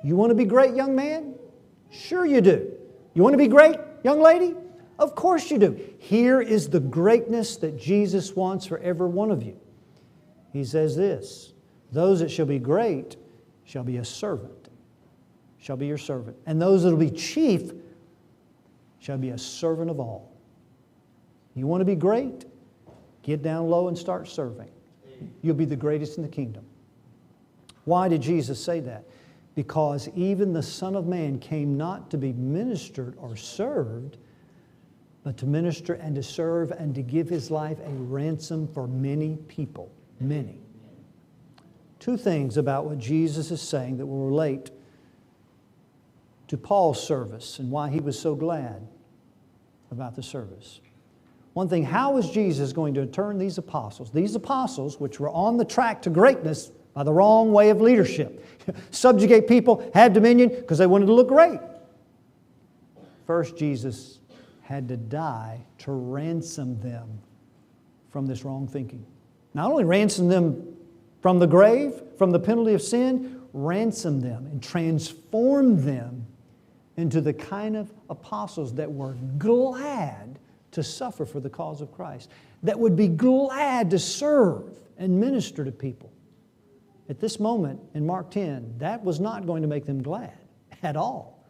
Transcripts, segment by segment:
You want to be great, young man? Sure you do. You want to be great, young lady? Of course you do. Here is the greatness that Jesus wants for every one of you. He says this, those that shall be great shall be a servant, shall be your servant. And those that will be chief shall be a servant of all. You want to be great? Get down low and start serving. You'll be the greatest in the kingdom. Why did Jesus say that? Because even the Son of Man came not to be ministered or served, but to minister and to serve and to give His life a ransom for many people. Many. Two things about what Jesus is saying that will relate to Paul's service and why he was so glad about the service. One thing, how is Jesus going to turn these apostles which were on the track to greatness by the wrong way of leadership, subjugate people, have dominion because they wanted to look great. First, Jesus had to die to ransom them from this wrong thinking. Not only ransom them from the grave, from the penalty of sin, ransom them and transform them into the kind of apostles that were glad to suffer for the cause of Christ, that would be glad to serve and minister to people. At this moment in Mark 10, that was not going to make them glad at all.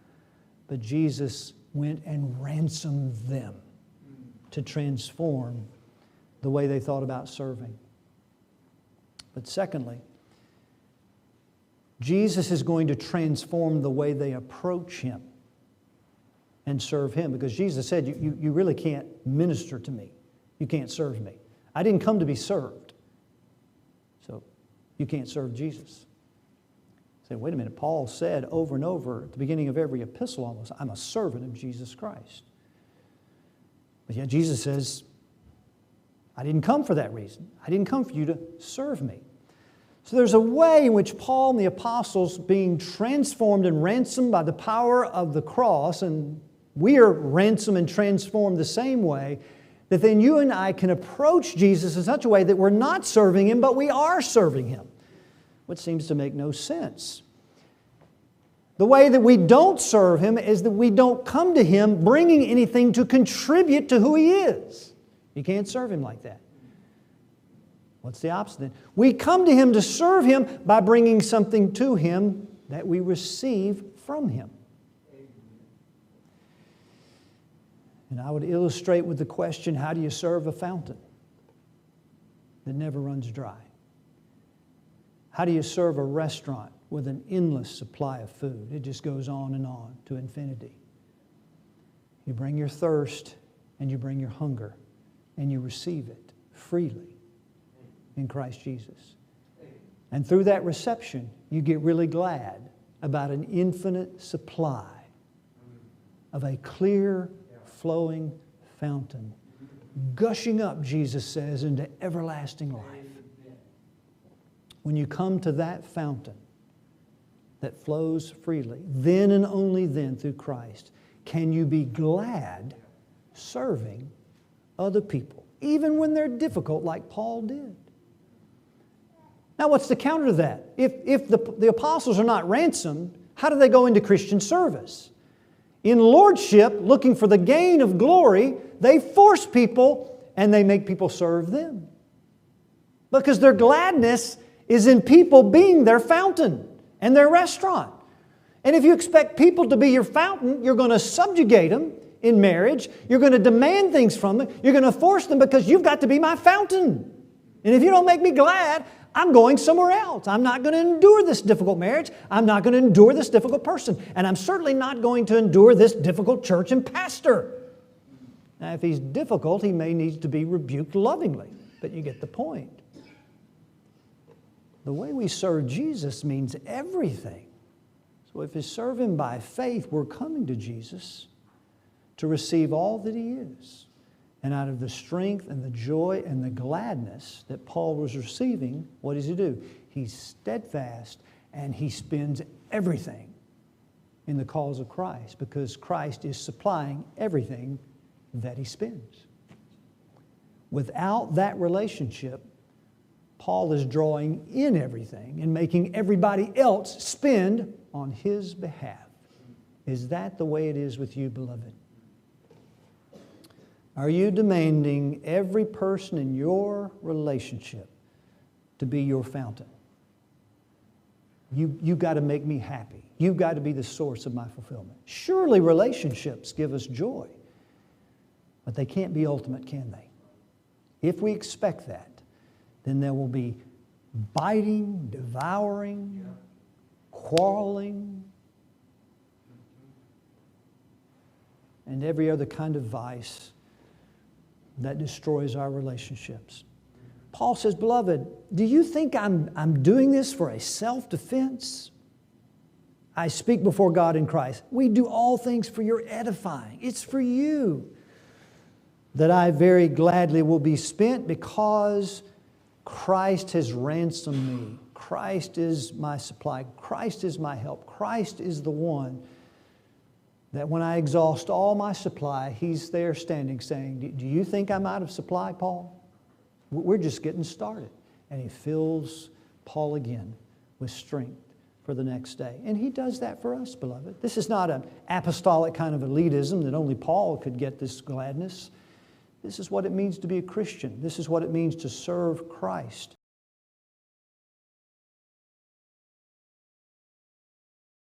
But Jesus went and ransomed them to transform the way they thought about serving. But secondly, Jesus is going to transform the way they approach Him and serve Him. Because Jesus said, you really can't minister to me. You can't serve me. I didn't come to be served. So you can't serve Jesus. Say, wait a minute, Paul said over and over at the beginning of every epistle almost, I'm a servant of Jesus Christ. But yet Jesus says, I didn't come for that reason. I didn't come for you to serve me. So there's a way in which Paul and the apostles being transformed and ransomed by the power of the cross, and we are ransomed and transformed the same way, that then you and I can approach Jesus in such a way that we're not serving Him, but we are serving Him, which seems to make no sense. The way that we don't serve Him is that we don't come to Him bringing anything to contribute to who He is. You can't serve Him like that. What's the opposite? We come to Him to serve Him by bringing something to Him that we receive from Him. And I would illustrate with the question, how do you serve a fountain that never runs dry? How do you serve a restaurant with an endless supply of food? It just goes on to infinity. You bring your thirst and you bring your hunger and you receive it freely in Christ Jesus. And through that reception, you get really glad about an infinite supply of a clear, flowing fountain, gushing up, Jesus says, into everlasting life. When you come to that fountain that flows freely, then and only then through Christ can you be glad serving other people, even when they're difficult like Paul did. Now what's the counter to that? If the apostles are not ransomed, how do they go into Christian service? In lordship, looking for the gain of glory, they force people and they make people serve them. Because their gladness is in people being their fountain and their restaurant. And if you expect people to be your fountain, you're going to subjugate them in marriage. You're going to demand things from them. You're going to force them because you've got to be my fountain. And if you don't make me glad, I'm going somewhere else. I'm not going to endure this difficult marriage. I'm not going to endure this difficult person. And I'm certainly not going to endure this difficult church and pastor. Now, if he's difficult, he may need to be rebuked lovingly. But you get the point. The way we serve Jesus means everything. So if we serve Him by faith, we're coming to Jesus to receive all that He is. And out of the strength and the joy and the gladness that Paul was receiving, what does he do? He's steadfast and he spends everything in the cause of Christ because Christ is supplying everything that he spends. Without that relationship, Paul is drawing in everything and making everybody else spend on his behalf. Is that the way it is with you, beloved? Are you demanding every person in your relationship to be your fountain? You got to make me happy. You've got to be the source of my fulfillment. Surely relationships give us joy, but they can't be ultimate, can they? If we expect that, then there will be biting, devouring, quarreling, and every other kind of vice that destroys our relationships. Paul says, beloved, do you think I'm doing this for a self-defense? I speak before God in Christ. We do all things for your edifying. It's for you that I very gladly will be spent, because Christ has ransomed me. Christ is my supply. Christ is my help. Christ is the one that when I exhaust all my supply, He's there standing saying, do you think I'm out of supply, Paul? We're just getting started. And He fills Paul again with strength for the next day. And He does that for us, beloved. This is not an apostolic kind of elitism that only Paul could get this gladness. This is what it means to be a Christian. This is what it means to serve Christ.